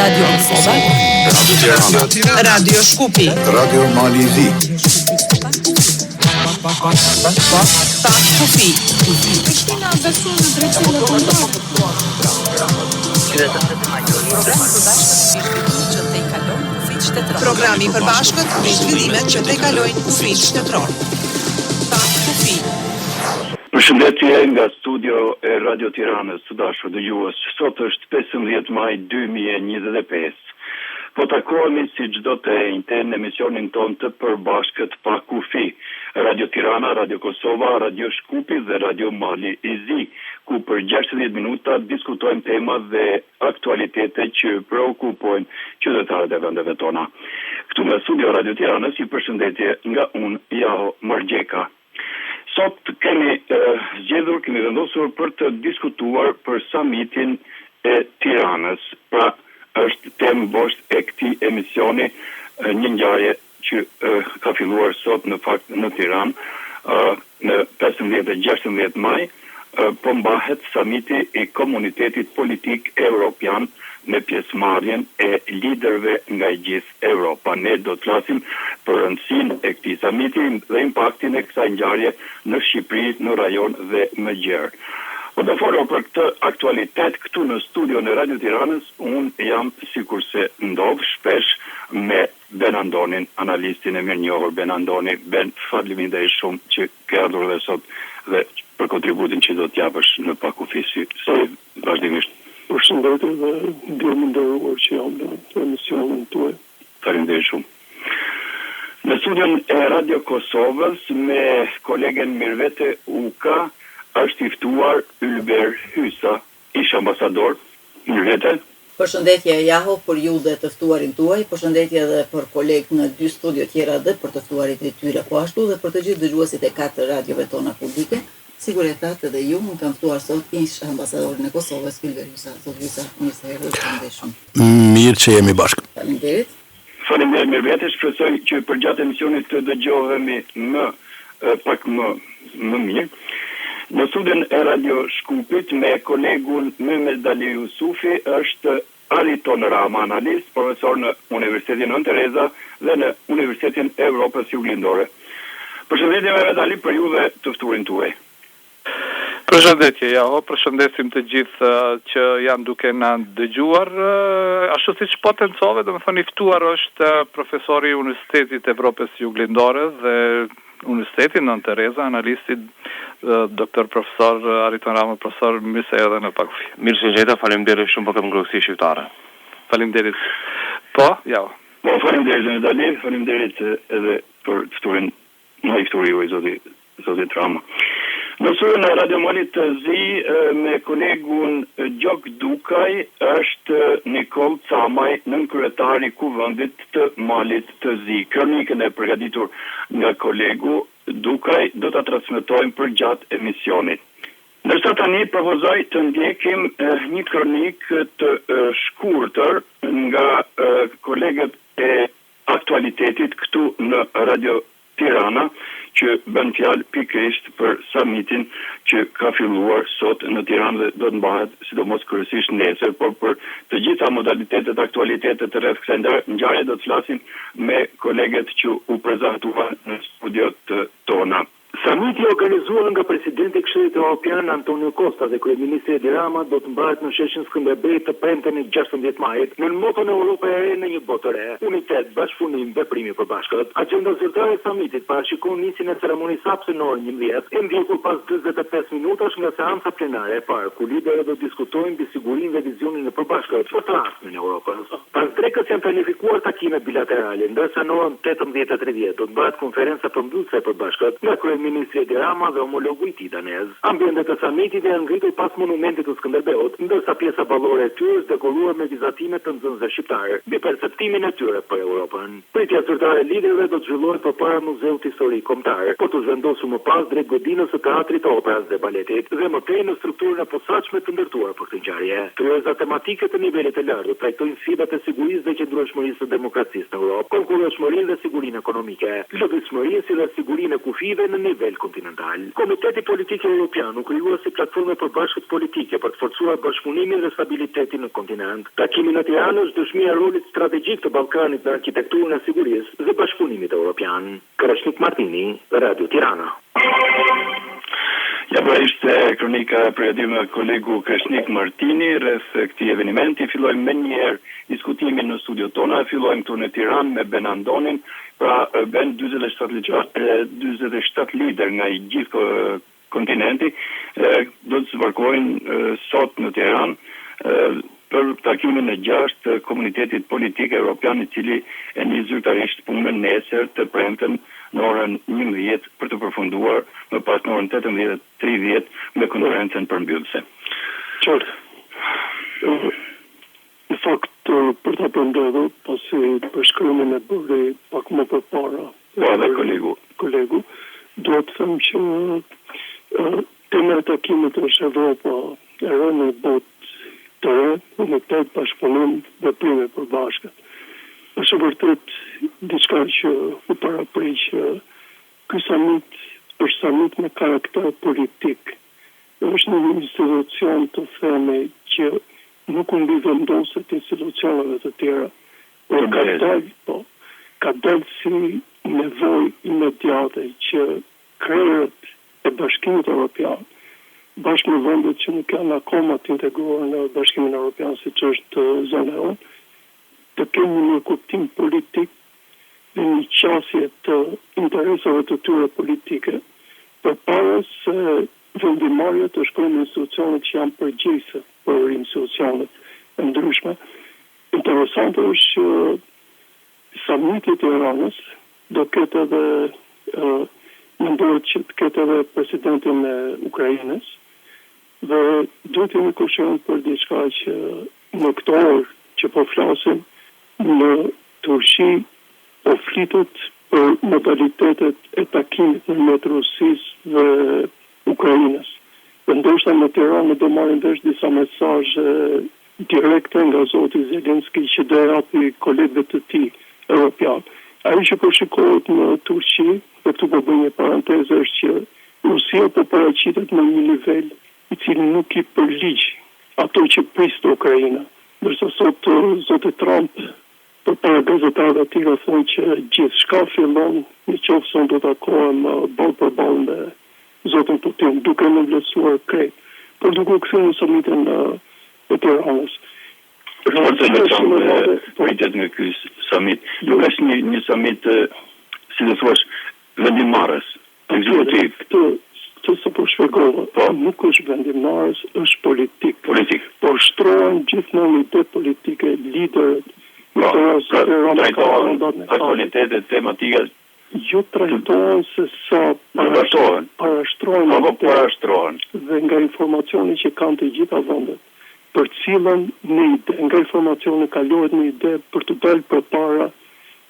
Radio Kosova, Radio Tirana, Radio Shkupi, Radio Mali Zi, Pak Kufi. Programi për bashkët me zhvillimet që te kalojnë kufinë shtetëror. Pak Kufi. Përshëndetje nga studio e Radio Tiranës, të dashur dëgjues. Sot është 15 maj 2025. Po takohemi si çdo të enjte në emisionin ton të përbashkët pa kufi. Radio Tirana, Radio Kosova, Radio Shkupi dhe Radio Mali i Zi, ku për 60 minuta diskutojmë tema dhe aktualitete që preokupojnë qytetarët e vendeve tona. Këtu nga studio Radio Tiranës, i përshëndetje nga unë, Jaho Margjeka. Sot kemi vendosur për të diskutuar për summitin e Tiranës. Pra, është temë boshtë e këtij emisioni, një ngjarje që ka filluar sot në fakt në Tiranë në 15 dhe 16 maj, po mbahet summiti i komunitetit politik evropian me pjesëmarrjen e liderëve nga gjithë Europa. Ne do të flasim për rëndësinë e këtij summiti dhe impaktin e kësaj ngjarje në Shqipëri, në rajon dhe më gjerë. Po të folur për këtë aktualitet këtu në studio në Radio Tiranës, unë jam sikurse ndodh shpesh me Ben Andonin, analistin e mirënjohur Ben Andoni. Ben, faleminderit shumë që ke ardhur dhe sot dhe për kontributin që do t'japësh në pakufisi vazhdimisht. Përshëndetje dhe ndihmë nderuar që jam në emisionin tuaj. Faleminderit shumë. Në studion e Radio Kosovës me kolegen Mirvete Uka është i ftuar Ylber Hysa, ish ambasador. Mirvete. Përshëndetje Jaho për ju dhe të ftuarin tuaj, përshëndetje edhe për kolegë në 2 studio tjera dhe për të ftuarit e tyre po ashtu dhe për të gjithë dëgjuesit e 4 radiove tona publike. Sigurisht edhe ju më kam ftuar sot ish ambasadorin e Kosovës, Ylber Hysa. Zot Hysa, mirë se erdhët, faleminderit shumë. Mirë që jemi bashkë. Faleminderit. Faleminderit Mirvete, shpresoj që përgjatë emisionit të dëgjohemi pak më mirë. Në studion e Radio Shkupit me kolegun Mehmet Ali Yusufi është Ariton Rama, analist, profesor në Universitetin Nën Tereza dhe në Universitetin e Evropës Juglindore. Përshëndetje Mehmet Ali për ju dhe të ftuarin tuaj. Përshëndetje, Jaho, përshëndesim të gjithë që janë duke na dëgjuar. Ashtu siç po tencove, domethënë i ftuar është profesori i Universitetit e Evropës Juglindore dhe Universitetin Nën Tereza, analisti doktor profesor Ariton Rama, profesor, mirë se erdhe në pakufi. Mirë se gjeta, faleminderit shumë për këtë ngrohtësi shqiptare. Faleminderit. Po, Jaho. Po, faleminderit Dali, faleminderit edhe për ftuarin, në ftuari juaj zoti Rama. Në studion e Radio Mali të Zi me kolegun Gjok Dukaj është Nikol Camaj, nënkryetari i kuvendit të Malit të Zi. Kronikën e përgatitur nga kolegu Dukaj do ta transmetojmë përgjatë emisionit. Ndërsa tani propozoj të ndjekim një kronikë të shkurtër nga kolegët e aktualitetit këtu në Radio Tirana, që bën fjalë pikërisht për summitin që ka filluar sot në Tiranë dhe do të mbahet sidomos kryesisht nesër, por për të gjitha modalitetet, aktualitetet rreth kësaj ngjarje do të flasim me kolegët që u prezantuan në studiot tona. Summiti organizuar nga presidenti i Këshillit Evropian Antonio Costa dhe kryeministri Edi Rama do të mbahet në sheshin Skënderbej të premten e 16 majit në moton Europë e re në një botë re. Unitet, bashkëpunim, veprimi i përbashkët. Agenda zyrtare e summitit parashikon nisjen e ceremonisë hapëse në orën 11, e ndjekur pas 45 minutash nga seanca plenare e parë, ku liderët do diskutojnë mbi sigurinë dhe vizionin e përbashkët për trashëgimin e Europës. Pas drekës janë planifikuar takime bilaterale, ndërsa në orën 18:30 do të bëhet konferenca përmbyllëse e përbashkët nga Ministri Edi Rama dhe homologu i tij danez. Ambientet e summitit janë ngritur pas monumentit të Skënderbeut, ndërsa pjesa ballore e tyre është dekoruar me vizatime të nxënësve shqiptar mbi perceptimin e tyre për Europën. Pritja zyrtare e liderëve do të zhvillohet përpara Muzeut Historik Kombëtar, por të zhvendosur më pas drejt godinës së Teatrit të Operës dhe Baletit dhe më tej në strukturën e posaçme të ndërtuar për këtë ngjarje. Kryesa tematike të nivelit të lartë do trajtojnë sfidat e sigurisë dhe qëndrueshmërisë së demokracisë në Europë, konkurrueshmërinë dhe sigurinë ekonomike, lodhshmërinë si dhe sigurinë e kufive në nivel kontinental. Komiteti Politik Evropian u krijua si platformë e përbashkët politike për të forcuar bashkëpunimin dhe stabilitetin në kontinent. Takimi në Tiranë është dëshmia e rolit strategjik të Ballkanit në arkitekturën e sigurisë dhe bashkëpunimit evropian. Krashnik Martini, Radio Tirana. Ja, pra ishte kronika përgatitur me kolegu Krashnik Martini rreth këtij evenimenti. Fillojmë me njëherë diskutimin në studio tona. Fillojmë këtu në Tiranë me Ben Andonin. Pra Ben 47 lider nga i gjithë kontinenti do të zvarkojnë sot në Tiranë për takimin e 6 të komunitetit politik evropian, i cili e nis zyrtarisht punën nesër të premten në orën 11 për të përfunduar më pas në orën 18:30 me konferencën përmbyllëse. Qartë. Në fakt, për të përmbledhur, pasi përshkrimin e bëri pak më përpara. Po edhe kolegu. Duhet të them që tema e takimit është Evropa e rënë në botë të re, unitet, bashkëpunim, veprime përbashkët. Është vërtet diçka që u paraprish. Ky summit është summit me karakter politik. Është një institucion të themi që nuk u mbi vendoset institucioneve të tjera. Por ka dalë si nevojë imediate që krerët e Bashkimit Evropian bashkë me vendet që nuk janë akoma të integruar në Bashkimin Evropian, siç është zona euro, të kemi një kuptim politik dhe një qasje të interesave të tyre politike, përpara se vendimarrja të shkojnë në institucionet që janë përgjegjëse për institucionet e ndryshme. Interesante është që summiti i Tiranës do ketë edhe mendohet që të ketë edhe presidentin e Ukrainës, dhe duhet të jemi kushtojmë për diçka që në këto orë që po flasim në Turqi po flitet për modalitetet e takimit në mes Rusisë dhe Ukrainës. Dhe ndoshta në Tiranë do marrin vesh disa mesazhe direkte nga zoti Zelenski që do japi kolegëve të tij evropian. Ai që po shikohet në Turqi, dhe këtu po bëj një parantezë, është që Rusia po paraqitet në një nivel i cili nuk i përligj ato që priste Ukraina. Ndërsa sot zoti Trump përpara gazetarëve të tij ka thënë që gjithçka fillon nëse do të takohem ballë për ballë me zotin Putin, duke më vlerësuar krejt, por duke kthyer në summitin e Tiranës. Pritet nga ky summit. Nuk është një summit, si të thuash, vendimmarrës, ekzekutiv. Të se po shpjegova, nuk është vendimmarrës, është politik. Por shtrohen gjithmonë ide politike, liderët, aktualitetet, tematikat. Jo trajtohen se sa parashtrohen dhe nga informacioni që kanë të gjitha vendet, për cilën në ide, nga informacioni kalohet në ide për të dalë përpara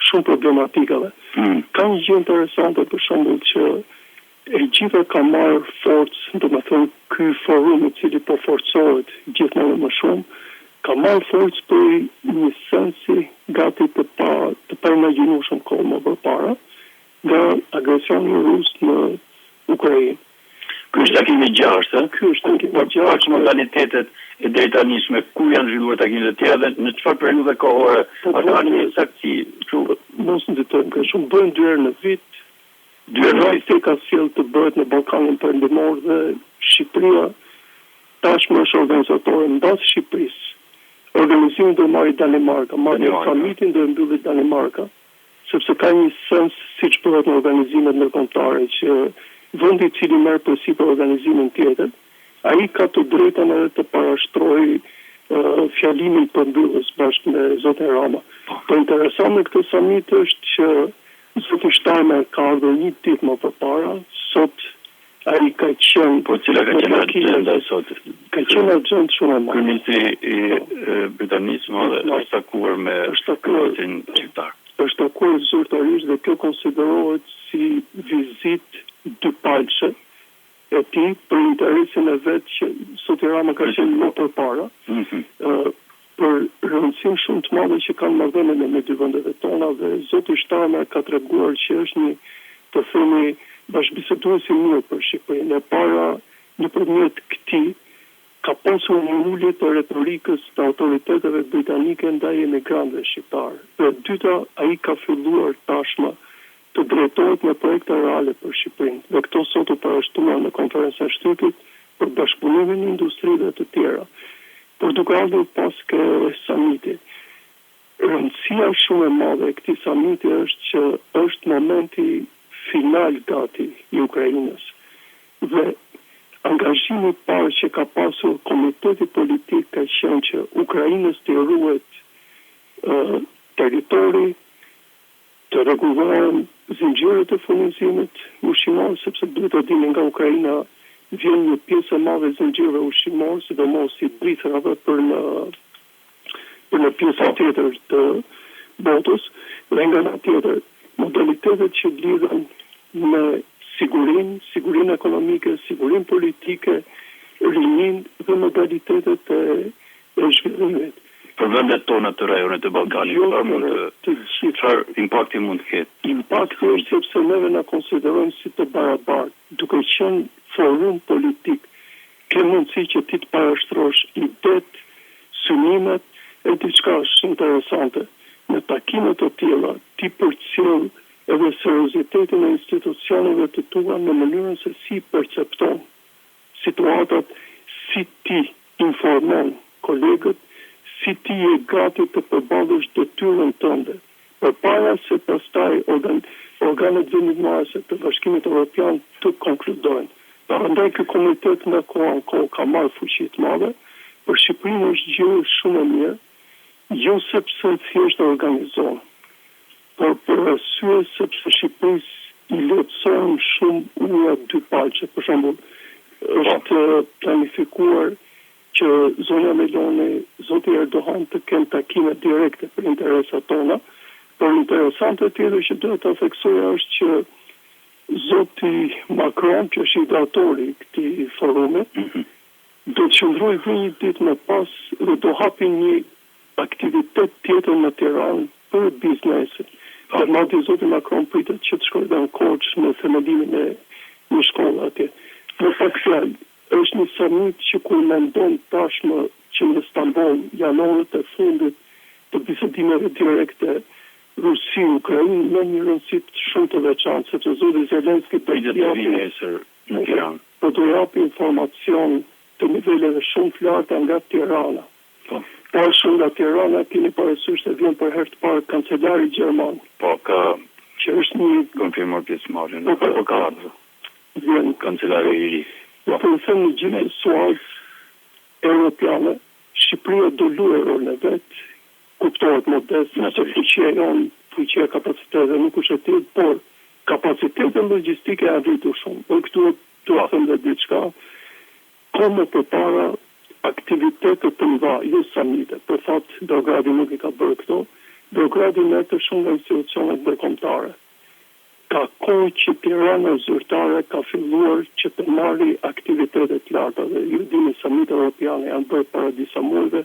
shumë problematikave. Ka një gjë interesante për shembull që e gjitha ka marrë forcë, do të thënë ky forum i cili po forcohet gjithmonë më shumë, ka marrë forcë për një sensi gati të pa imagjinueshëm kohë më përpara nga agresioni rus në Ukrainë. Ky është takimi i 6, Ky është takimi i 6. Modalitetet e drejtanishme, ku janë zhvilluar takimet e tjera dhe në çfarë periudhe kohore, ata kanë një saktësi, kështu. Mos nditojmë, ka shumë bëjnë 2 herë në vit. 2 herë në vit ka sjell të bëhet në Ballkanin Perëndimor dhe Shqipëria tashmë është organizatore mbas Shqipërisë. Organizimin do marrë Danimarka, summitin do mbylli Danimarka, sepse ka një sens siç bëhet në organizimet ndërkombëtare që vendi i cili merr përsipër organizimin tjetër, ai ka të drejtën edhe të parashtrojë fjalimin përmbyllës bashkë me zotin Rama. Po interesant në këtë summit është që zoti Steinmeier ka ardhur një ditë më përpara, sot ai ka qenë, po cila ka qenë agenda sot? Ka qenë agenda shumë e madhe. Kryeministri i Britanisë është takuar me kryeministrin shqiptar. Është takuar zyrtarisht dhe kjo konsiderohet si vizitë dypalçe e tij për interesin e vet që zoti Rama ka qenë më përpara. Për rëndësinë interesim shumë të madhe që kanë marrëdhënie me dy vendet tona dhe zoti Shtama ka treguar që është një, të themi, bashkëbisedues i mirë për Shqipërinë. E para, nëpërmjet këtij ka pasur një ulje të retorikës të autoriteteve britanike ndaj emigrantëve shqiptarë. Dhe e dyta, ai ka filluar tashmë të drejtohet me projekte reale për Shqipërinë. Dhe këto sot u parashtuan në konferencën e shtetit për bashkëpunimin në industri dhe të tjera. Por duke ardhur pas samitit, rëndësia shumë e madhe e këtij samiti është që është momenti final gati i Ukrainës. Dhe angazhimi i parë që ka pasur komiteti politik ka qenë që Ukrainës të ruhet territori, të rregullohen zinxhiret e furnizimit ushqimor, sepse duhet të dini nga Ukraina vjen një pjesë e madhe e zinxhireve ushqimor, sidomos i brithërave për në pjesën tjetër të botës, dhe nga ana tjetër modalitetet që lidhen me sigurinë ekonomike, sigurinë politike, rinin dhe modalitetet e zhvillimit. Për vendet tona të rajonit të Ballkanit, çfarë impakti mund të ketë? Impakti është sepse neve na konsiderojnë si të barabartë, duke qenë forum politik, ke mundësi që ti të parashtrosh idet, synimet e diçka shumë interesante. Në takimet të tilla, ti përcjell edhe seriozitetin e institucioneve të tua në mënyrën se si percepton situatat, si ti informon kolegët, si ti je gati të përballësh detyrën tënde, përpara se pastaj organet vendimtare të Bashkimit Evropian të konkludojnë. Prandaj ky komitet në kohë ka marrë fuqi të madhe, për Shqipërinë është gjë shumë e mirë, jo sepse thjesht organizohen, por për arsye sepse Shqipëris i lehtësohen shumë ura dy palqe. Për shembull, është planifikuar që zonja Meloni, zoti Erdogan të kenë takime direkte për interesat tona, por interesante tjetër që duhet ta theksoja është që zoti Macron, që është ideatori i këtij forumi, do të qëndrojë një ditë më pas dhe do hapi një aktivitet tjetër në Tiranë për biznesin. Dhe madje zoti Macron pritet që të shkojë në Korçë në themelimin e një shkolle atje. Në pak fjalë, është një summit që kur mendon tashmë që në Istanbul janë orët e fundit të bisedimeve direkte Rusi-Ukrainë me një rëndësi shumë të veçantë, sepse zoti Zelenski po do japi informacion të niveleve shumë të larta nga Tirana. Po shumë nga Tirana keni parasysh se vjen për herë të parë kancelari gjerman. Po ka që është një konfirmuar pjesëmarrje në provokatë. Vjen Kancelari i ri. Po të them në gjithë suaz europiane, Shqipëria do luajë rolin e vet, kuptohet modest, nëse fuqia jonë, fuqia kapacitete nuk është e tillë, por kapacitete logjistike janë rritur shumë. Por këtu do të them diçka, komo përpara aktivitete të mëdha, jo samite. Për fat, Beogradi nuk i ka bërë këto. Beogradi merr shumë nga institucionet ndërkombëtare. Ka kohë që Tirana zyrtare ka filluar që të marrë aktivitete të larta dhe ju dini samite europiane janë bërë para disa muajve.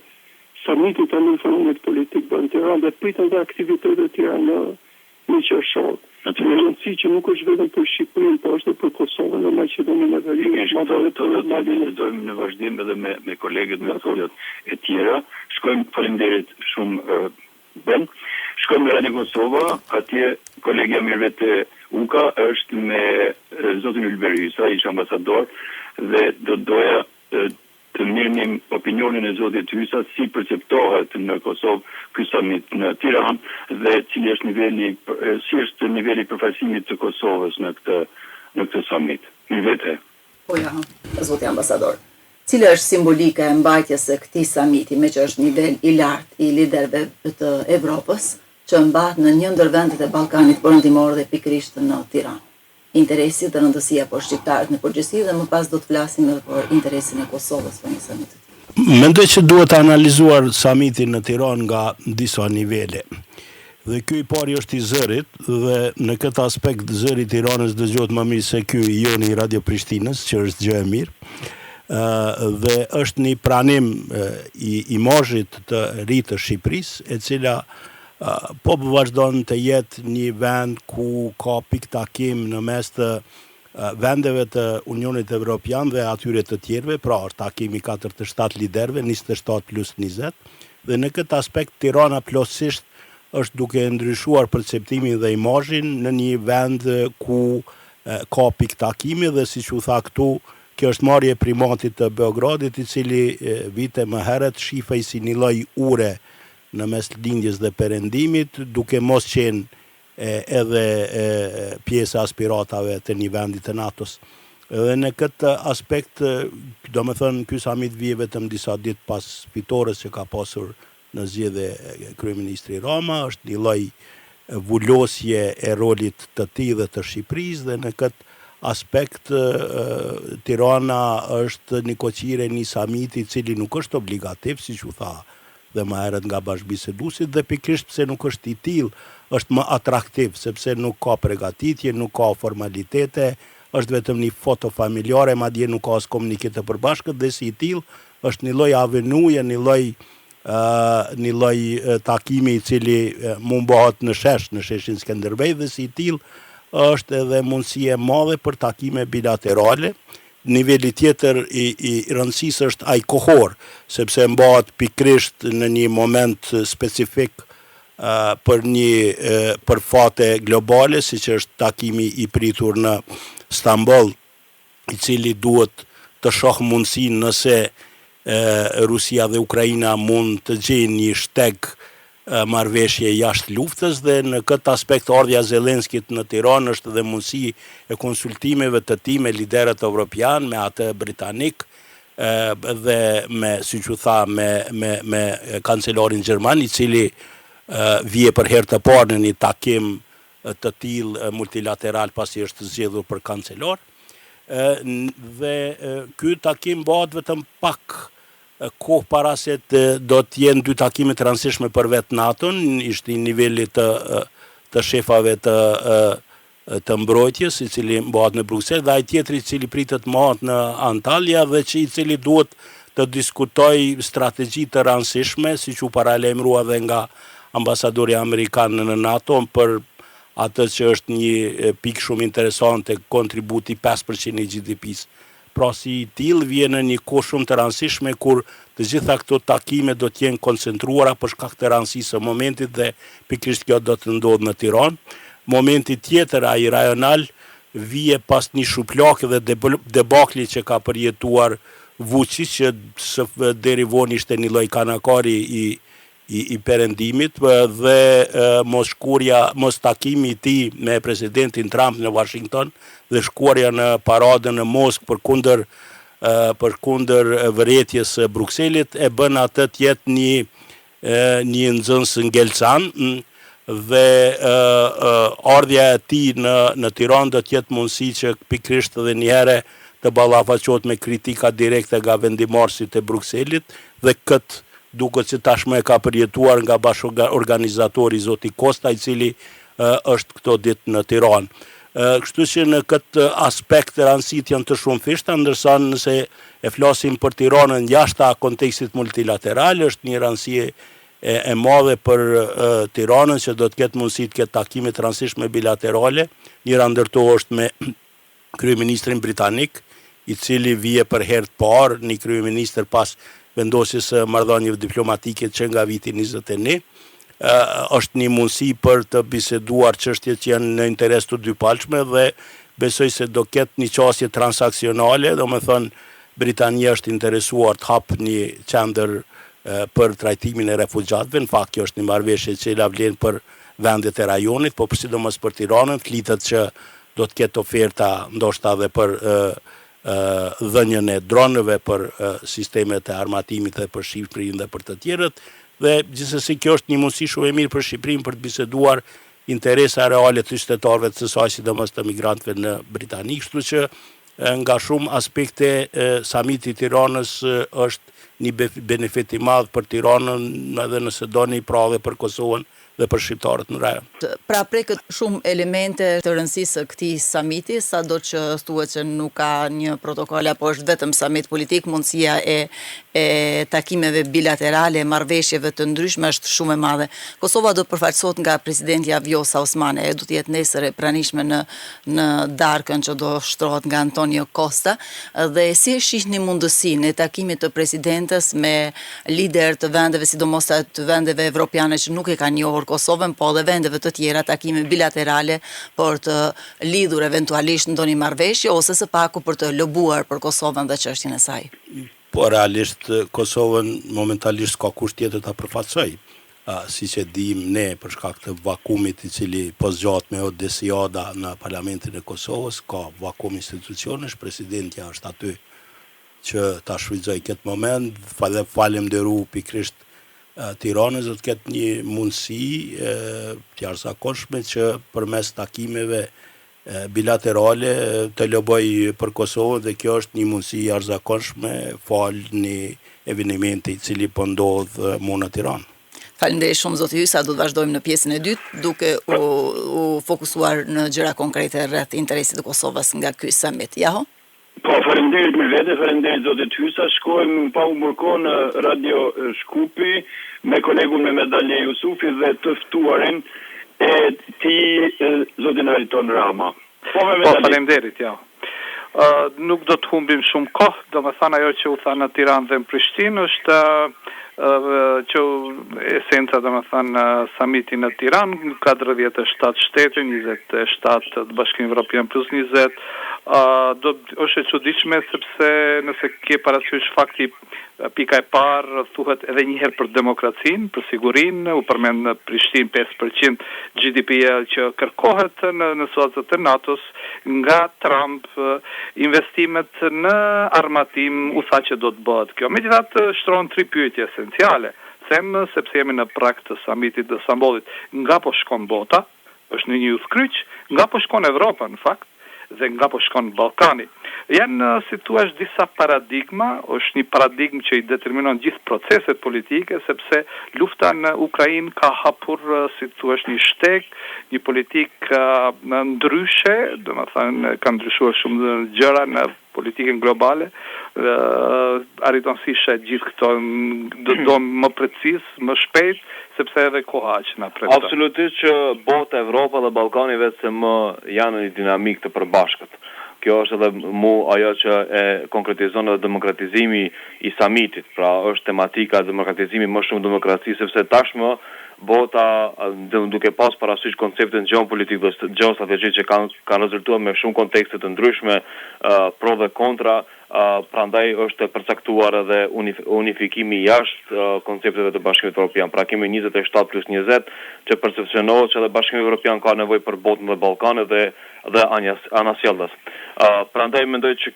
Samiti të një forumit politik bërë në Tiranë dhe pritën dhe aktivitete të tjera në qershor. Në të rëndësi që nuk është vetëm për Shqipërinë, por është për Kosovën dhe Maqedoninë e Veriut. Dojmë në vazhdim edhe me kolegët, me kolegët e tjera. Shkojmë, faleminderit shumë Ben. Shkojmë në Radio Kosova, atje kolegja Mirvete Uka është me zotin Ylber Hysa, ish ambasador, dhe do doja të mirënim opinionin e zotit Hysa si perceptohet në Kosovë ky summit në Tiranë dhe cili është niveli përfaqësimit të Kosovës në këtë summit. Mirvete. Po ja, zoti ambasador. Cila është simbolika e mbajtjes së këtij samiti, me që është nivel i lartë i liderëve të Evropës, që mbahet në një ndër vendet e Ballkanit perëndimor dhe pikërisht në Tiranë? Interesi dhe rëndësia për shqiptarët në përgjithësi dhe më pas do të flasim edhe për interesin e Kosovës për një samit të tillë. Mendoj që duhet të analizuar samitin në Tiranë nga disa nivele. Dhe ky i pari është i zërit dhe në këtë aspekt zëri i Tiranës dëgjohet më mirë se ky i joni i Radio Prishtinës, që është gjë e mirë. dhe është një pranim i imazhit të ri të Shqipërisë, e cila po vazhdon të jetë një vend ku ka pikë takim në mes të vendeve të Unionit Evropian dhe atyre të tjerëve, pra është takimi 47 liderëve, 27 plus 20, dhe në këtë aspekt Tirana plotësisht është duke ndryshuar perceptimin dhe imazhin në një vend ku ka pikë takimi dhe siç u tha këtu, kjo është marrje primatit të Beogradit, i cili vite më herët shifej si një lloj ure në mes lindjes dhe perëndimit, duke mos qenë edhe pjesë aspiratave të një vendi të NATO-s. Dhe në këtë aspekt, do me thënë, ky samit vije vetëm disa ditë pas fitores që ka pasur në zgjedhje kryeministri Rama, është një lloj vulosje e rolit të tij dhe të Shqipërisë, dhe në këtë aspekt Tirana është një koqire një samiti cili nuk është obligativ, siç u tha dhe më herët nga bashkëbiseduesit, dhe pikërisht pse nuk është i tillë, është më atraktiv, sepse nuk ka përgatitje, nuk ka formalitete, është vetëm një foto familjare, madje nuk ka as komuniket të përbashkët, dhe si i tillë është një lloj avenuje, një lloj takimi i cili mund bëhet në sheshin Skënderbej, dhe si i tillë është edhe mundësi e madhe për takime bilaterale. Niveli tjetër i rëndësisë është ai kohor, sepse mbahet pikërisht në një moment specifik për fate globale, siç është takimi i pritur në Stamboll, i cili duhet të shoh mundësinë nëse Rusia dhe Ukraina mund të gjejnë një shteg marrëveshje jashtë luftës, dhe në këtë aspekt ardhja Zelenskit në Tiranë është dhe mundësi e konsultimeve të tij me liderët evropian, me atë britanik, dhe me, siç u tha, me kancelarin gjerman, i cili vije për herë të parë në një takim të tillë multilateral pasi është zgjedhur për kancelar. Dhe ky takim bëhet vetëm pak kohë para se do të jenë dy takime të rëndësishme për vetë NATO-n, ishte një niveli të shefave të mbrojtjes, i cili bëhet në Bruksel, dhe ai tjetri i cili pritet mëhat në Antalya, dhe që i cili duhet të diskutoj strategji të rëndësishme, siç u paralajmërua dhe nga ambasadori amerikan në NATO, për atë që është një pikë shumë interesante, kontributi 5% i GDP-s. Pra si i tillë vjen në një kohë shumë të rëndësishme kur të gjitha këto takime do të jenë koncentruara për shkak të rëndësisë së momentit, dhe pikërisht kjo do të ndodhë në Tiranë. Momenti tjetër, ai rajonal, vije pas një shuplake dhe debakli që ka përjetuar Vučić, që deri vonë ishte një lloj kanakari i perëndimit, dhe mos takimi i tij me presidentin Trump në Washington dhe shkuarja në paradën në Moskë për kundër vërejtjes së Brukselit, e bën atë të jetë një nxënës ngjelcan, dhe ardhja e tij në Tiranë do të jetë mundësi që pikërisht edhe një herë të ballafaqohet me kritika direkte nga vendimarrësit e Brukselit, dhe këtë duket që tashmë e ka përjetuar nga bashkëorganizatori zoti Kosta, i cili është këto ditë në Tiranë. Kështu që në këtë aspekt rëndësit janë të shumëfishta, ndërsa nëse e flasim për Tiranën jashtë kontekstit multilateral, është një rëndësi e madhe për Tiranën që do të ketë mundësi të ketë takime të rëndësishme bilaterale. Njëra ndërto është me kryeministrin britanik, i cili vije për herë të parë, një kryeministër pas vendosjes së marrëdhënieve diplomatike që nga viti 21, është një mundësi për të biseduar çështje që janë në interes të dypalshme, dhe besoj se do ketë një qasje transaksionale, do me thënë Britania është interesuar të hapë një qendër për trajtimin e refugjatëve. Në fakt kjo është një marrëveshje që la vlen për vendet e rajonit, po sidomos për Tiranën, flitet që do të ketë oferta ndoshta edhe për dhënien e dronëve, për sistemet e armatimit dhe për Shqipërinë dhe për të tjerët, dhe gjithsesi kjo është një mundësi shumë e mirë për Shqipërinë për të biseduar interesa reale të qytetarëve të saj, sidomos të migrantëve në Britani, kështu që nga shumë aspekte samiti i Tiranës është një benefit i madh për Tiranën, edhe nëse doni pra dhe për Kosovën dhe për shqiptarët në rajon. Pra preket shumë elemente të rëndësisë këtij samiti, sado që thuhet që nuk ka një protokoll apo është vetëm samit politik, mundësia e takimeve bilaterale, marrëveshjeve të ndryshme është shumë e madhe. Kosova do përfaqësohet nga presidentja Vjosa Osmane, do të jetë nesër e pranishme në darkën që do shtrohet nga Antonio Costa, dhe si e shihni mundësinë e takimit të presidentës me lider të vendeve, sidomos të vendeve evropiane që nuk e kanë njohur Kosovën, po dhe vendeve të tjera, takime bilaterale për të lidhur eventualisht ndonjë marrëveshje ose së paku për të lobuar për Kosovën dhe çështjen e saj? Po realisht Kosovën momentalisht ka kusht tjetër ta përfaqësoj. Siç e dim ne për shkak të vakumit i cili po zgjat me Odesiada në parlamentin e Kosovës, ka vakum institucionesh, presidentja është aty që ta shfrytëzoj këtë moment, falemnderu pikrisht Tiranës do të ketë një mundësi të jashtëzakonshme që përmes takimeve bilaterale të loboj për Kosovën, dhe kjo është një mundësi e jashtëzakonshme fal një evenimenti i cili po ndodh në Tiranë. Faleminderit shumë zoti Hysa, do të vazhdojmë në pjesën e dytë duke u fokusuar në gjëra konkrete rreth interesit të Kosovës nga ky summit. Jaho? Po, faleminderit me vete, faleminderit zotit Hysa. Shkojmë pa u mërko në Radio Shkupi me kolegun me medalje Jusufi dhe të ftuarin e ti zotin Ariton Rama. Po, faleminderit, ja. Nuk do të humbim shumë kohë, domethënë ajo që u tha në Tiranë dhe në Prishtinë është që esenca domethënë samiti në Tiranë, 47 shtete, 27 të Bashkimit Evropian plus 20, është e çuditshme sepse nëse ke parasysh fakti pika e parë thuhet edhe një herë për demokracinë, për sigurinë, u përmend në Prishtinë 5% GDP-ja që kërkohet në suazat e NATO-s nga Trump, investimet në armatim u tha që do të bëhet kjo. Megjithatë shtrohen 3 pyetje esenciale. Them sepse jemi në prag të samitit të Stambollit. Nga po shkon bota, është në një udhkryq, nga po shkon Evropa në fakt, dhe nga po shkon Ballkani. Janë si thua disa paradigma, është një paradigmë që i determinon gjithë proceset politike, sepse lufta në Ukrainë ka hapur si thua një shteg, një politikë ndryshe, domethënë ka ndryshuar shumë gjëra në politikën globale, arriton si shet gjithë këto do më precis, më shpejt, sepse edhe koha që na pret. Absolutisht që bota, Evropa dhe Ballkani vetëm janë në një dinamik të përbashkët. Kjo është edhe ajo që e konkretizon edhe demokratizimi i samitit, pra është tematika demokratizimi më shumë demokraci, sepse tashmë bota duke pas parasysh konceptin geopolitik dhe geostrategjik që kanë rezultuar me shumë kontekste të ndryshme, pro dhe kontra, prandaj është përcaktuar edhe unifikimi jashtë koncepteve të Bashkimit Evropian. Pra kemi 27 plus 20 që percepcionohet që edhe Bashkimi Evropian ka nevojë për botën dhe Ballkanin dhe anasjellës. Prandaj mendoj që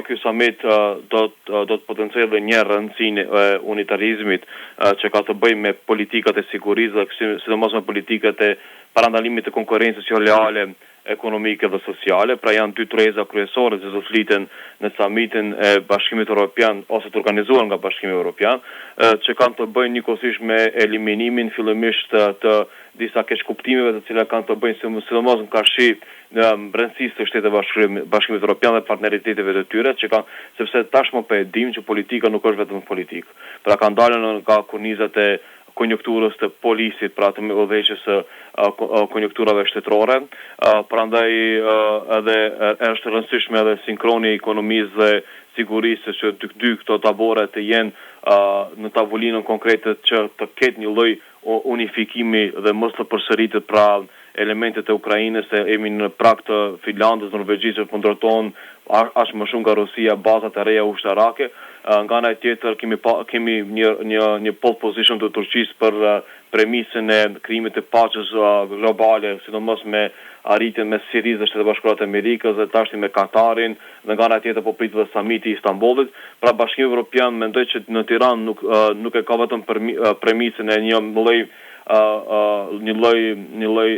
ky summit do të potencojë edhe një rëndësinë e unitarizmit që ka të bëjë me politikat e sigurisë dhe sidomos me politikat e parandalimit të konkurrencës lojale, ekonomike dhe sociale, pra janë 2 treza kryesore që do fliten në summitin e Bashkimit Evropian ose të organizuar nga Bashkimi Evropian, që kanë të bëjnë njëkohësisht me eliminimin fillimisht të disa keqkuptimeve të cilat kanë të bëjnë sidomos në karshi në brendësisë të Shteteve Bashkimit Evropian dhe partneriteteve të tyre, që kanë sepse tashmë po e dim që politika nuk është vetëm politikë. Pra kanë dalë nga kornizat e konjunkturës të polisit, pra të udhëheqjes së konjunkturave shtetërore, prandaj edhe është rëndësishme edhe sinkroni i ekonomisë dhe sigurisë që dy këto tabore të jenë në tavolinën konkrete që të ketë një lloj unifikimi dhe mos të përsëritet pra elementet e Ukrainës, se jemi në prag të Finlandës, Norvegjisë që ndërtojnë as më shumë nga Rusia bazat e reja ushtarake. Nga ana tjetër kemi një pole position të Turqisë për premisën e krijimit të paqes globale, sidomos me arritjen me Sirisë dhe Shtetet Bashkuara të Amerikës dhe tash me Katarin, dhe nga ana tjetër po prit dhe samiti i Istanbulit. Pra Bashkimi Evropian mendoj që në Tiranë nuk e ka vetëm premisën e një lloj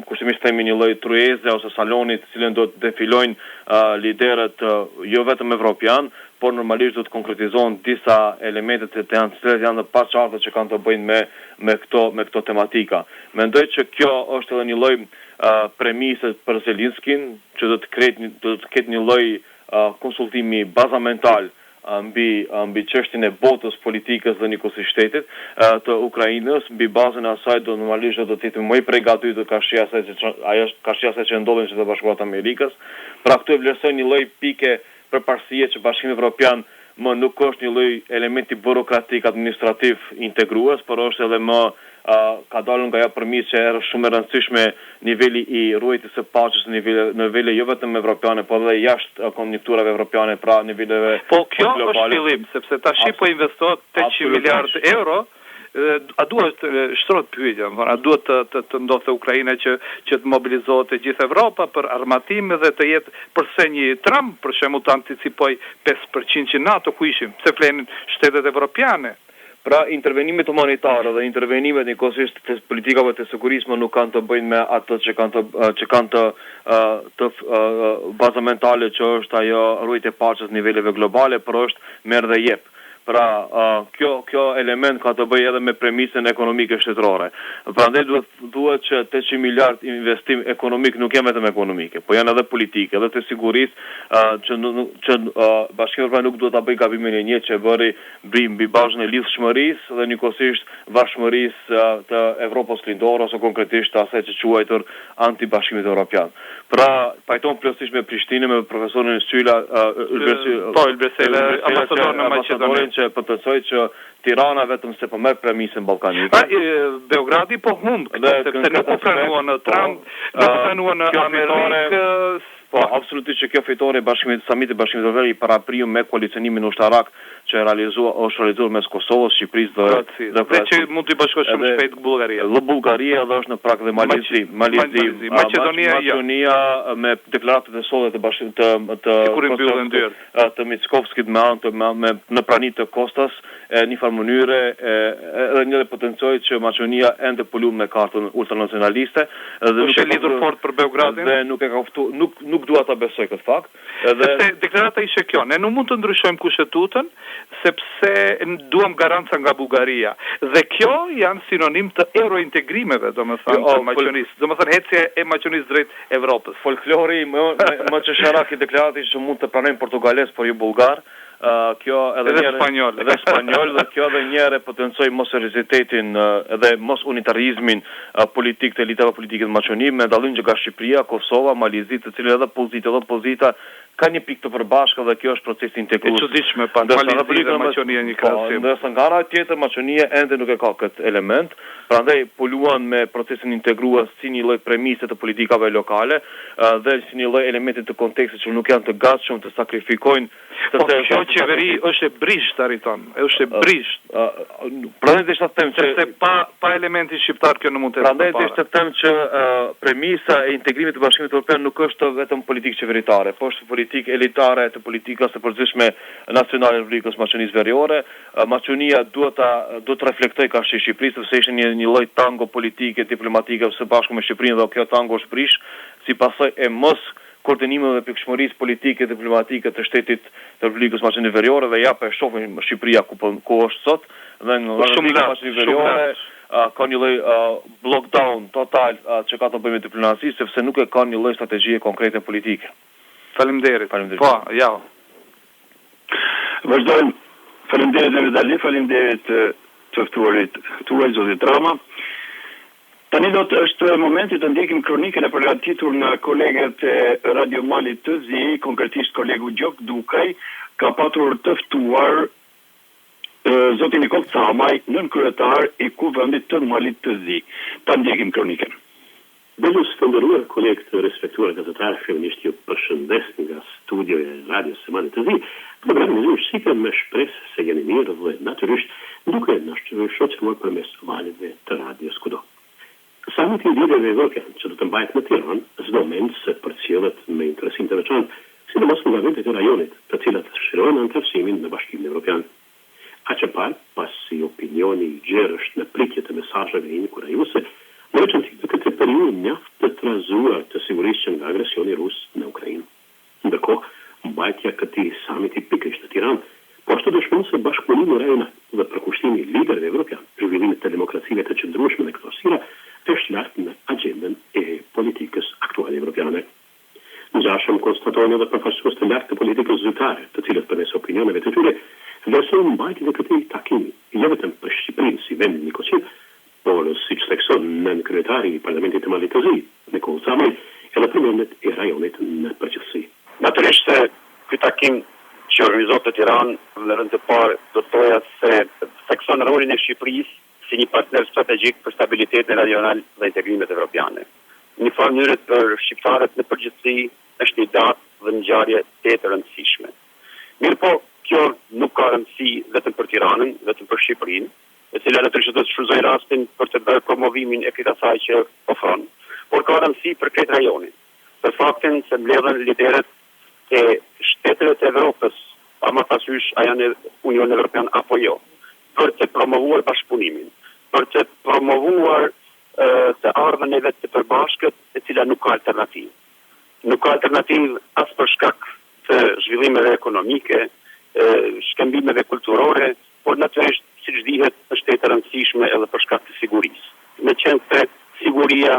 kushtimisht themi një lloj trueze ose salonit të cilën do të defilojnë liderët jo vetëm evropian, por normalisht do të konkretizohen disa elemente të janë të paqarta që kanë të bëjnë me këto tematika. Mendoj që kjo është edhe një lloj premise për Zelinskin, që do të ketë një lloj konsultimi bazamental mbi çështjen e botës politikës dhe nikosisht shtetit të Ukrainës, mbi bazën e asaj do normalisht do të jetë më i përgatitur kashia asaj që ndodhen në Shtetet Bashkuara të Amerikës. Pra këtu e vlerësoj një lloj pike përparësie që Bashkimi Evropian më nuk është një lloj elementi burokratik administrativ integrues, por është edhe më ka dalur nga ajo premisë që është shumë e rëndësishme niveli i ruajtjes së paqes në nivele jo vetëm evropiane, por edhe jashtë konjunkturave evropiane, pra niveleve po kjo është fillim, sepse tash po investohet 800 miliardë euro. A duhet shtrohet pyetja, a duhet të ndodhte Ukraina që të mobilizohet e gjithë Evropa për armatim dhe të jetë përse një Trump për shembull të anticipoj 5% që NATO ku ishim, se flenin shtetet evropiane. Pra intervenimet humanitare dhe intervenimet njëkohësisht të politikave të sigurisë nuk kanë të bëjnë me atë që kanë të bazamentale që është ajo ruajtja e paqes në niveleve globale, por është merr dhe jep. Pra, kjo element ka të bëjë edhe me premisën ekonomike shtetërore. Prandaj duhet që 800 miliard investim ekonomik nuk janë vetëm ekonomike, po janë edhe politike, edhe të sigurisë që Bashkimi Evropian nuk duhet ta bëjë gabimin e një që bëri mbi bazën e lidhshmërisë dhe njëkohësisht bashkëmërisë të Evropës lindore ose konkretisht asaj që quajtur anti-Bashkimit Evropian. Pra, pajton plotësisht me Prishtinën, me profesorin Syla, Ylbresela, ambasador në Maqedoni, që përtësoj që Tirana vetëm se po merr premisën ballkanike. Beogradi po humb, sepse nuk u pranuan në Trump, nuk u pranuan në Amerikë. Po, absolutisht që kjo fitore samitit Bashkimit Evropian i parapriu me koalicionimin ushtarak që është realizuar mes Kosovës, Shqipërisë dhe që mund të bashkohet shumë shpejt Bullgaria. Dhe Bullgaria dhe është në prag dhe Malizi. Maqedonia me deklaratat e sollet të Mickovskit me në praninë të Kostas në farë mënyre edhe një potencoj që Maqedonia ende po lumë me kartën ultranacionaliste dhe nuk e lidhur fort për Beogradin dhe nuk e ka ftuar, nuk dua ta besoj këtë fakt. Sepse deklarata ishte kjo, ne nuk mund të ndryshojmë kushtetutën sepse duam garanca nga Bullgaria. Dhe kjo janë sinonim të eurointegrimeve, domethënë të Maqedonisë. Domethënë ecja e Maqedonisë drejt Evropës. Folklori më çesharak i deklaratis që mund të pranojnë portugales por jo bullgar. Kjo edhe spanjol dhe kjo edhe një herë potencoj mos seriozitetin dhe mos unitarizmin politik të elitave politike të Maqedonisë, me dallim që nga Shqipëria, Kosova, Malizi, të cilët edhe opozita ka një pikë të përbashkët dhe kjo është proces integrues. E çuditshme pa Malizi dhe Maqedonia një krahasim. Ndërsa nga ana tjetër Maqedonia ende nuk e ka këtë element, prandaj po luan me procesin integrues si një lloj premise të politikave lokale dhe si një lloj elementi të kontekstit që nuk janë të gatshëm të sakrifikojnë. Kjo qeveri është e brisht, Ariton, është e brisht. Prandaj të them që pa elementi shqiptar kjo nuk mund të jetë. Prandaj të them që premisa e integrimit të Bashkimit Evropian nuk është vetëm politikë qeveritare, por është politikë elitare të politikës së përgjithshme nacionale të Republikës Maqedonisë Veriore. Maqedonia duhet të reflektojë ka Shqipërisë, sepse ishte një lloj tango politike diplomatike së bashku me Shqipërinë dhe kjo tango është brish si pasojë e mos koordinimeve dhe pikëshmërisë politike dhe diplomatike të shtetit të Republikës Maqedonisë Veriore dhe ja po e shohim Shqipëria ku është sot dhe në Republikën Maqedonisë Veriore ka një lloj lockdown total që ka të bëjë me diplomaci sepse nuk e ka një lloj strategjie konkrete politike. Faleminderit. Po, ja. Vazhdojmë. Faleminderit dhe Vidali, faleminderit të ftuarit tuaj zotit Rama. Tani është momenti të ndjekim kronikën e përgatitur nga kolegët e Radio Malit të Zi, konkretisht kolegu Gjok Dukaj, ka patur të ftuar zotin Nikol Camaj, nënkryetar i Kuvendit të Malit të Zi. Ta ndjekim kronikën. Belus të ndëruar kolegë të respektuar gazetarë, filmisht ju përshëndes nga studio e radios së Malit të Zi, programin shqipë me shpresë se jeni mirë dhe natyrisht duke në shoqëruar përmes valeve të radios kudo. Samiti i liderëve evropian që do të mbahet në Tiranë, çdo mend se përcjellet me interesim të veçantë, sidomos nga vendet e rajonit, të cilat shirojnë anëtarësimin në Bashkimin Evropian. Aq parë, pasi opinioni i gjerë është në pritje të mesazheve inkurajuese, në veçantë në këtë periudhë mjaft të trazuar të sigurisë nga agresioni rus në Ukrainë. Ndërkohë, mbajtja këtij samiti pikërisht në Tiranë të qëndrueshme dhe këto sira është lart në agjendën e politikës aktuale evropiane. Ngjashëm konstatojnë edhe përfaqësues të lartë të politikës zyrtare, të cilët përmes opinioneve të tyre vlerësojnë mbajtjen e këtij takimi, jo vetëm për Shqipërinë si vend Nikoqi, por siç thekson nën kryetari i Parlamentit të Malit të Zi, Nikol Samaj, edhe për vendet e rajonit në përgjithësi. Natyrisht se ky takim që organizohet në Tiranë në rënd të parë do të thoya se thekson rolin e Shqipërisë si një partner strategjik për stabilitetin rajonal dhe integrimet evropiane. Në një mënyrë për shqiptarët në përgjithësi është një datë dhe ngjarje të rëndësishme. Mirë po, kjo nuk ka rëndësi vetëm për Tiranën, vetëm për Shqipërinë, e cila natyrisht do të shfrytëzoj rastin për të bërë promovimin e këtij asaj që ofron, por ka rëndësi për këtë rajonin. Për faktin se mbledhen liderët e shteteve të Evropës, pa më parasysh a janë Unioni Evropian apo jo, për të promovuar bashkëpunimin, për të promovuar të ardhmen e vetë të përbashkët, e cila nuk ka alternativë. Nuk ka alternativë as për shkak të zhvillimeve ekonomike, shkëmbimeve kulturore, por natyrisht siç dihet është e rëndësishme edhe për shkak të sigurisë. Me qenë se siguria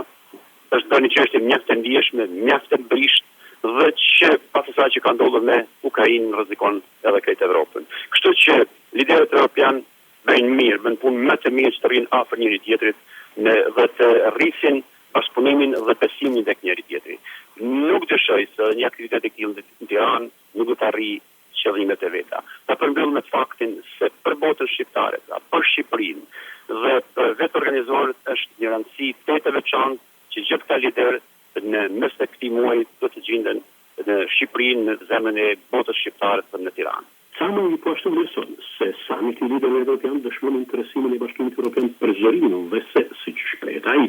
është një çështje mjaft e ndjeshme, mjaft e brisht, dhe që pas asaj që ka ndodhur me Ukrainën rrezikon edhe krejt Evropën. Kështu që liderët evropian bëjnë mirë, bëjnë punë më të mirë që të rrinë afër njëri tjetrit dhe të rrisin bashkëpunimin dhe besimin tek njëri tjetri. Nuk dëshoj se një aktivitet e tillë në Tiranë nuk do të arrijë qëllimet e veta. Ta përmbyll me faktin se për botën shqiptare, për Shqipërinë dhe për vetë organizuarët është një rëndësi të veçantë që gjithë këta liderë në mes të këtij muaji do të gjenden në Shqipërinë, në zemrën e botës shqiptare dhe në Tiranë. Samaj po ashtu vlerëson se samiti i liderëve evropian dëshmon interesimin e Bashkimit Evropian për zërimin dhe se, siç shprehet ai,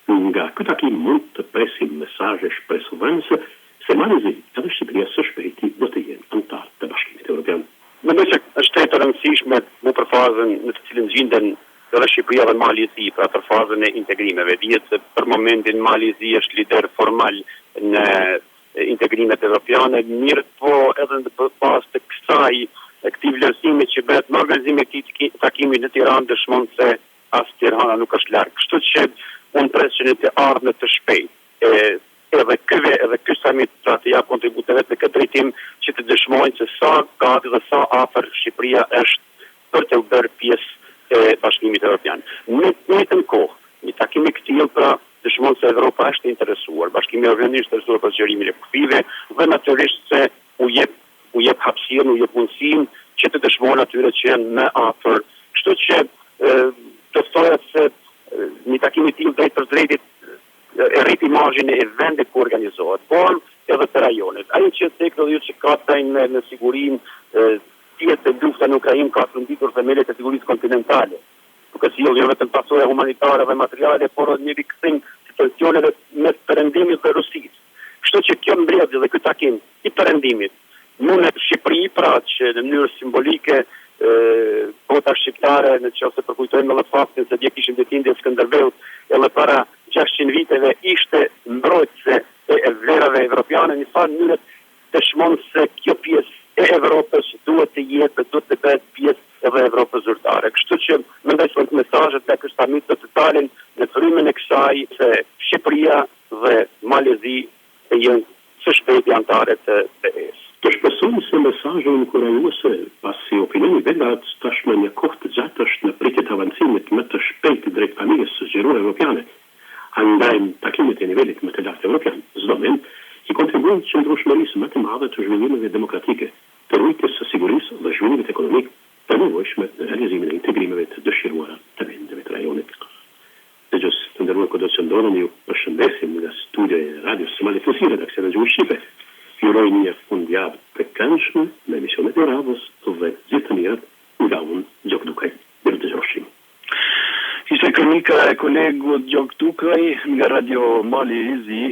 nga ky takim mund të presim mesazhe shpresuese se Mali edhe Shqipëria së shpejti do të jenë anëtar të Bashkimit Evropian. Mendoj se është e rëndësishme në për fazën në të cilën gjenden edhe Shqipëria dhe Mali i Zi, pra për fazën e integrimeve. Dihet se për momentin Mali i Zi është lider formal në integrimet evropiane, mirë po edhe në pas të këtij vlerësimi që bëhet në organizimin e këtij takimi në Tiranë dëshmon se as Tirana nuk është larg. Kështu që unë pres që në të ardhmen të shpejtë edhe ky summit pra të jap kontribute vetë në këtë drejtim që të dëshmojnë se sa gati dhe sa afër Shqipëria është për të bërë pjesë e Bashkimit Evropian. Në të njëjtën kohë, një takim i këtij pra dëshmon se Evropa është interesuar, Bashkimi Evropian është interesuar për zgjerimin e kufive dhe natyrisht se u jep hapësirën, u jep mundësinë që të dëshmojnë atyre që janë më afër. Kështu që të thoya se një takim i tillë drejt për drejtit e rrit imazhin e vendit ku organizohet, por edhe të rajonit. Ai që tek edhe që ka tajnë në sigurinë, tjetë lufta në Ukrainë ka trëmbitur themelet e sigurisë kontinentale. Duke sjellë jo vetëm pasojë humanitare dhe materiale, por edhe një rikthim situacioneve me perëndimit të Rusisë. Kështu që kjo mbledhje dhe ky takim i perëndimit mund në Shqipëri pra që në mënyrë simbolike bota shqiptare në qoftë se përkujtojmë edhe faktin se dje kishim ditëlindjen e Skënderbeut edhe para 600 viteve ishte mbrojtëse e vlerave evropiane, në farë mënyrë dëshmon se kjo pjesë e Evropës duhet të jetë, duhet të bëhet pjesë edhe Evropës zyrtare. Kështu që mendoj se mesazhet tek ky summit do të dalin në frymën e kësaj se Shqipëria dhe Malezi janë së shpejti anëtare të BE-s. Të shpresojmë se mesazhi inkurajuese pasi opinioni velat tashmë një kohë të gjatë është në pritje të avancimit më të shpejtë drejt familjes së zgjeruar evropiane. Andaj takimet e nivelit më të lartë evropian çdo vend i kontribuojnë të qëndrueshmërisë më të madhe të zhvillimeve demokratike, të rritjes së sigurisë dhe zhvillimit ekonomik të nevojshme në realizimin e integrimeve të dëshiruara të vendeve të rajonit. Dëgjos të nderuar kudo që ndodheni, ju përshëndesim nga studio e radios së Malit të Zi, redaksioni i Shqipe. Ju uroj një fundjavë të këndshme në emisionet e radhës dhe gjithë të mirat nga unë Gjok Dukaj. Mirë dëgjoshim. Ishte kronika e kolegut Gjok Dukaj nga Radio Mali i Zi.